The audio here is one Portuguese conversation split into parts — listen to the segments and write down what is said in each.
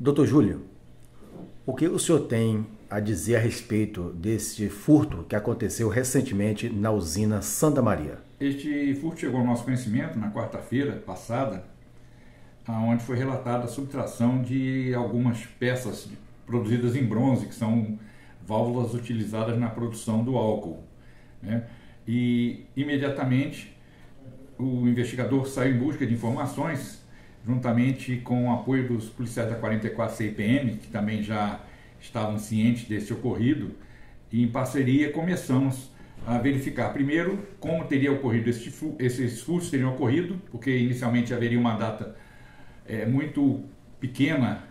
Doutor Júlio, o que o senhor tem a dizer a respeito desse furto que aconteceu recentemente na usina Santa Maria? Este furto chegou ao nosso conhecimento na quarta-feira passada, onde foi relatada a subtração de algumas peças produzidas em bronze, que são válvulas utilizadas na produção do álcool, né? E imediatamente o investigador saiu em busca de informações, juntamente com o apoio dos policiais da 44 CIPM, que também já estavam cientes desse ocorrido, e em parceria começamos a verificar, primeiro, como teria ocorrido esses furtos teriam ocorrido, porque inicialmente haveria uma data muito pequena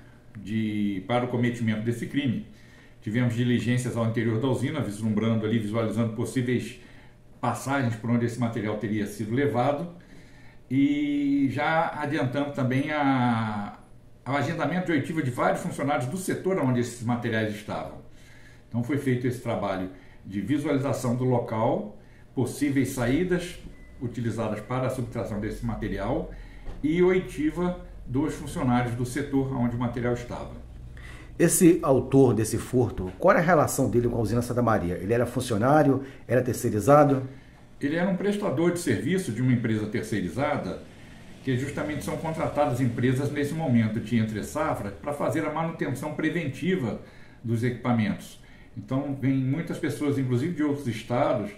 para o cometimento desse crime. Tivemos diligências ao interior da usina, visualizando possíveis passagens por onde esse material teria sido levado, e já adiantando também o agendamento de oitiva de vários funcionários do setor onde esses materiais estavam. Então foi feito esse trabalho de visualização do local, possíveis saídas utilizadas para a subtração desse material e oitiva dos funcionários do setor onde o material estava. Esse autor desse furto, qual era a relação dele com a usina Santa Maria? Ele era funcionário? Era terceirizado? Ele era um prestador de serviço de uma empresa terceirizada, que justamente são contratadas empresas nesse momento de entre-safra para fazer a manutenção preventiva dos equipamentos. Então, vem muitas pessoas, inclusive de outros estados,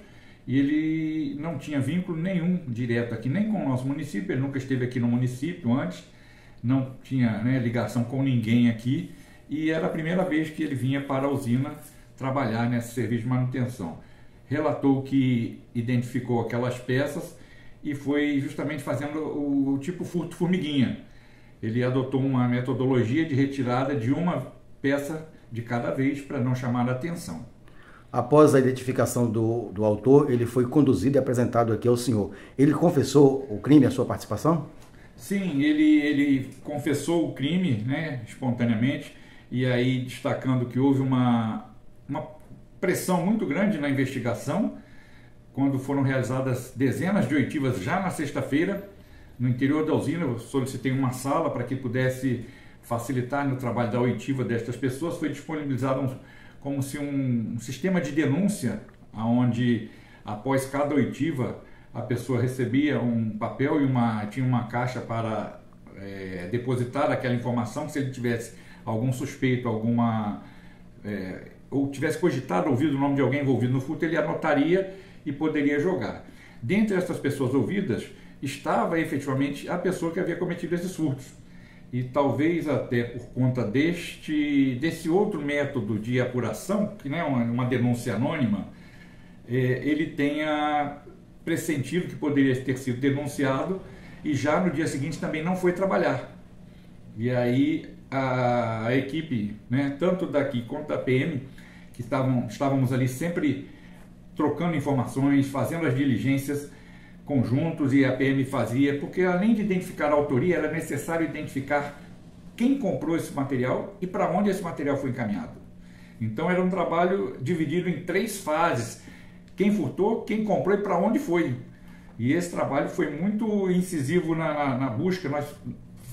e ele não tinha vínculo nenhum direto aqui, nem com o nosso município, ele nunca esteve aqui no município antes, não tinha ligação com ninguém aqui, e era a primeira vez que ele vinha para a usina trabalhar nesse serviço de manutenção. Relatou que identificou aquelas peças e foi justamente fazendo o tipo furto formiguinha. Ele adotou uma metodologia de retirada de uma peça de cada vez para não chamar a atenção. Após a identificação do autor, ele foi conduzido e apresentado aqui ao senhor. Ele confessou o crime, a sua participação? Sim, ele confessou o crime, espontaneamente, e aí destacando que houve uma pressão muito grande na investigação, quando foram realizadas dezenas de oitivas já na sexta-feira, no interior da usina. Eu solicitei uma sala para que pudesse facilitar no trabalho da oitiva destas pessoas. Foi disponibilizado como se um sistema de denúncia, onde após cada oitiva a pessoa recebia um papel e tinha uma caixa para depositar aquela informação, que se ele tivesse algum suspeito, ou tivesse cogitado, ouvido o nome de alguém envolvido no furto, ele anotaria e poderia jogar. Dentre essas pessoas ouvidas, estava efetivamente a pessoa que havia cometido esses furtos. E talvez até por conta desse outro método de apuração, que não é uma denúncia anônima, ele tenha pressentido que poderia ter sido denunciado e já no dia seguinte também não foi trabalhar. E aí a equipe, tanto daqui quanto da PM, que estávamos ali sempre trocando informações, fazendo as diligências conjuntos, e a PM fazia, porque além de identificar a autoria, era necessário identificar quem comprou esse material e para onde esse material foi encaminhado. Então era um trabalho dividido em 3 fases: quem furtou, quem comprou e para onde foi. E esse trabalho foi muito incisivo na busca. Nós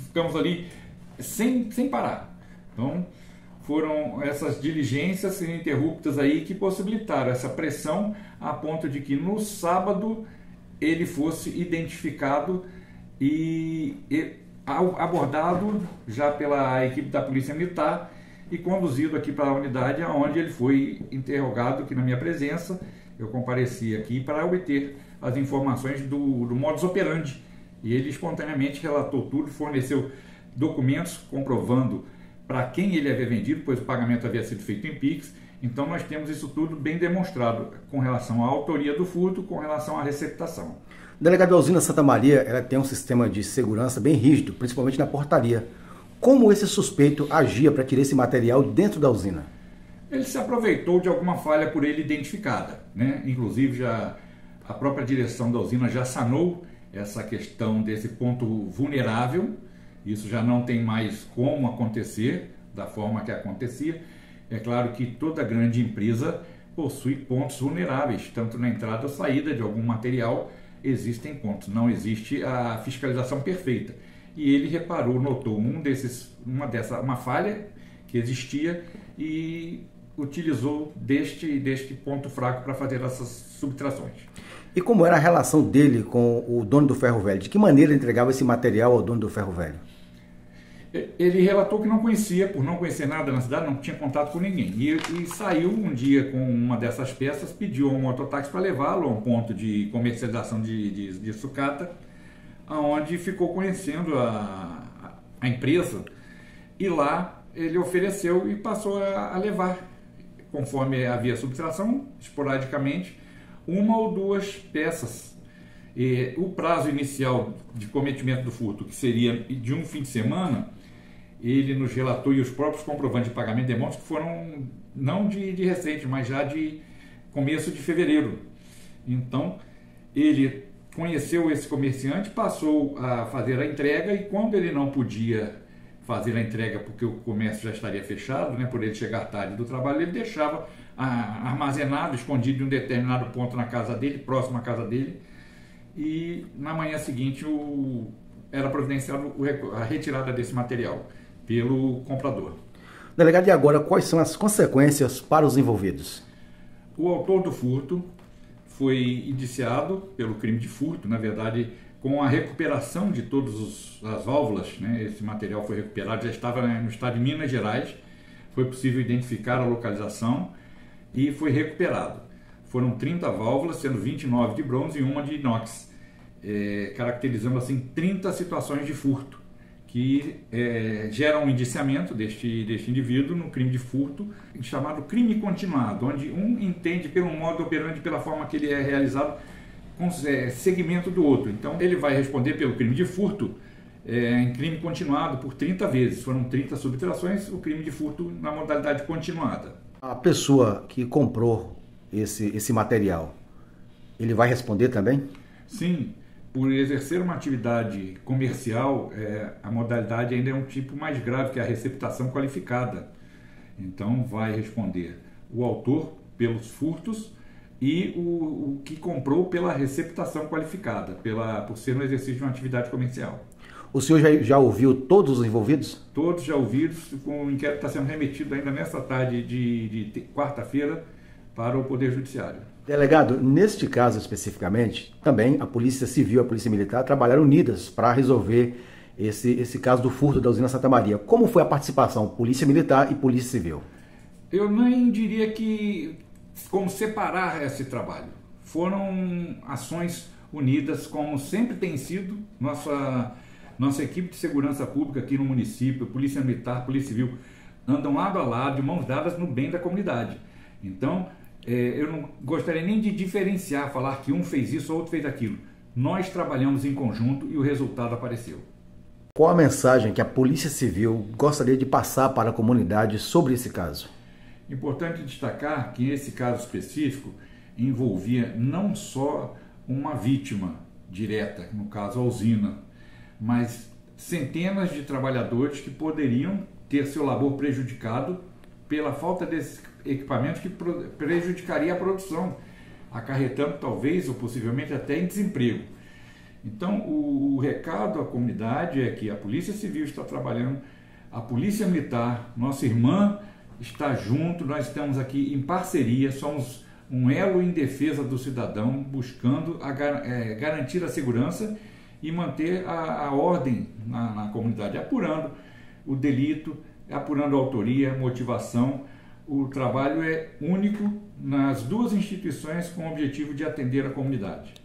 ficamos ali sem parar. Então foram essas diligências ininterruptas aí que possibilitaram essa pressão, a ponto de que no sábado ele fosse identificado e abordado já pela equipe da Polícia Militar e conduzido aqui para a unidade, onde ele foi interrogado aqui na minha presença. Eu compareci aqui para obter as informações do modus operandi, e ele espontaneamente relatou tudo, forneceu documentos comprovando para quem ele havia vendido, pois o pagamento havia sido feito em Pix. Então nós temos isso tudo bem demonstrado com relação à autoria do furto, com relação à receptação. O delegado da usina Santa Maria, ela tem um sistema de segurança bem rígido, principalmente na portaria. Como esse suspeito agia para tirar esse material dentro da usina? Ele se aproveitou de alguma falha por ele identificada, Inclusive já a própria direção da usina já sanou essa questão desse ponto vulnerável. Isso já não tem mais como acontecer da forma que acontecia. É claro que toda grande empresa possui pontos vulneráveis, tanto na entrada ou saída de algum material existem pontos, não existe a fiscalização perfeita. e ele reparou, notou uma falha que existia e utilizou deste ponto fraco para fazer essas subtrações. E como era a relação dele com o dono do ferro velho? De que maneira ele entregava esse material ao dono do ferro velho? Ele relatou que não conhecia, por não conhecer nada na cidade, não tinha contato com ninguém. E saiu um dia com uma dessas peças, pediu a um mototáxi para levá-lo a um ponto de comercialização de sucata, onde ficou conhecendo a empresa. E lá ele ofereceu e passou a levar, conforme havia subtração, esporadicamente, uma ou duas peças. E o prazo inicial de cometimento do furto, que seria de um fim de semana, ele nos relatou, e os próprios comprovantes de pagamento demonstram que foram não de recente, mas já de começo de fevereiro. Então, ele conheceu esse comerciante, passou a fazer a entrega, e quando ele não podia fazer a entrega porque o comércio já estaria fechado, né, por ele chegar tarde do trabalho, ele deixava armazenado, escondido em um determinado ponto na casa dele, próximo à casa dele, e na manhã seguinte era providenciado a retirada desse material pelo comprador. Delegado, e agora quais são as consequências para os envolvidos? O autor do furto foi indiciado pelo crime de furto, na verdade, com a recuperação de todas as válvulas, né? Esse material foi recuperado, já estava no estado de Minas Gerais, foi possível identificar a localização e foi recuperado. Foram 30 válvulas, sendo 29 de bronze e uma de inox, caracterizando assim 30 situações de furto, que geram um indiciamento deste indivíduo no crime de furto, chamado crime continuado, onde um entende pelo modo operante, pela forma que ele é realizado, com segmento do outro. Então, ele vai responder pelo crime de furto em crime continuado por 30 vezes. Foram 30 subtrações, o crime de furto na modalidade continuada. A pessoa que comprou esse material, ele vai responder também? Sim. Por exercer uma atividade comercial, a modalidade ainda é um tipo mais grave, que é a receptação qualificada. Então, vai responder o autor pelos furtos e o que comprou pela receptação qualificada, por ser no exercício de uma atividade comercial. O senhor já ouviu todos os envolvidos? Todos já ouvidos, o inquérito está sendo remetido ainda nesta tarde de quarta-feira para o Poder Judiciário. Delegado, neste caso especificamente, também a Polícia Civil e a Polícia Militar trabalharam unidas para resolver esse caso do furto da usina Santa Maria. Como foi a participação Polícia Militar e Polícia Civil? Eu nem diria como separar esse trabalho. Foram ações unidas, como sempre tem sido nossa equipe de segurança pública aqui no município, Polícia Militar, Polícia Civil, andam lado a lado, de mãos dadas no bem da comunidade. Então, eu não gostaria nem de diferenciar, falar que um fez isso ou outro fez aquilo. Nós trabalhamos em conjunto e o resultado apareceu. Qual a mensagem que a Polícia Civil gostaria de passar para a comunidade sobre esse caso? Importante destacar que esse caso específico envolvia não só uma vítima direta, no caso a usina, mas centenas de trabalhadores que poderiam ter seu labor prejudicado pela falta desse equipamento, que prejudicaria a produção, acarretando talvez ou possivelmente até em desemprego. Então, o recado à comunidade é que a Polícia Civil está trabalhando, a Polícia Militar, nossa irmã, está junto, nós estamos aqui em parceria, somos um elo em defesa do cidadão, buscando garantir a segurança e manter a ordem na comunidade, apurando o delito, apurando a autoria, motivação. O trabalho é único nas duas instituições com o objetivo de atender a comunidade.